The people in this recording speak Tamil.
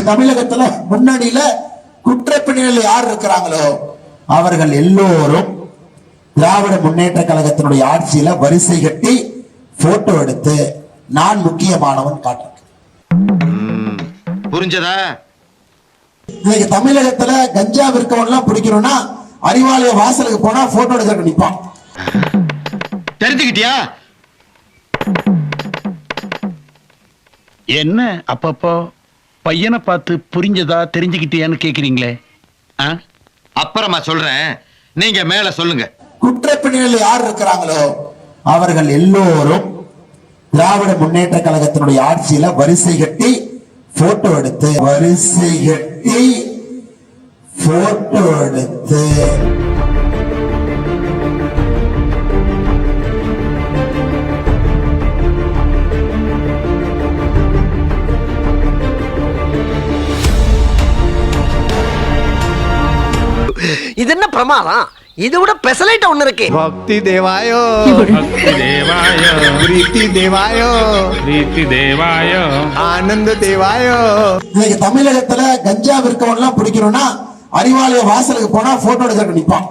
தமிழகத்துல முன்னணியில குற்றப்பின்னணியில் யார் இருக்கிறாங்களோ அவர்கள் எல்லோரும் திராவிட முன்னேற்ற கழகத்தினுடைய ஆட்சியில வரிசை கட்டி போட்டோ எடுத்து நான் முக்கியமானவன் காட்டுறேன். புரிஞ்சதா? இன்னைக்கு தமிழகத்துல கஞ்சா விற்கவன்லாம் பிடிக்கணும்னா அறிவாலய வாசலுக்கு போனா போட்டோ எடுக்க நிப்பான். தெரிஞ்சுக்கிட்டியா? என்ன அப்பப்போ பையனை பார்த்து புரிஞ்சதா தெரிஞ்சுக்கிட்டியான்னு கேக்குறீங்களே? அப்புறமா சொல்றேன், நீங்க மேல சொல்லுங்க. குற்றப்பின்னணியில் யார் இருக்கிறாங்களோ அவர்கள் எல்லோரும் திராவிட முன்னேற்ற கழகத்தினுடைய ஆட்சியில வரிசை கட்டி போட்டோ எடுத்து இது என்ன பிரமாதம்? இது விட பெசலைட் ஒண்ணு இருக்கு. भक्ति देवायो भक्ति देवाय प्रीति देवायो प्रीति देवाय आनंद देवायो. இன்னைக்கு தமிழகத்துல கஞ்சா விற்கவன்லாம் பிடிக்கணும்னா அறிவாலய வாசலுக்கு போனா போட்டோ எடுக்க நிப்பான்.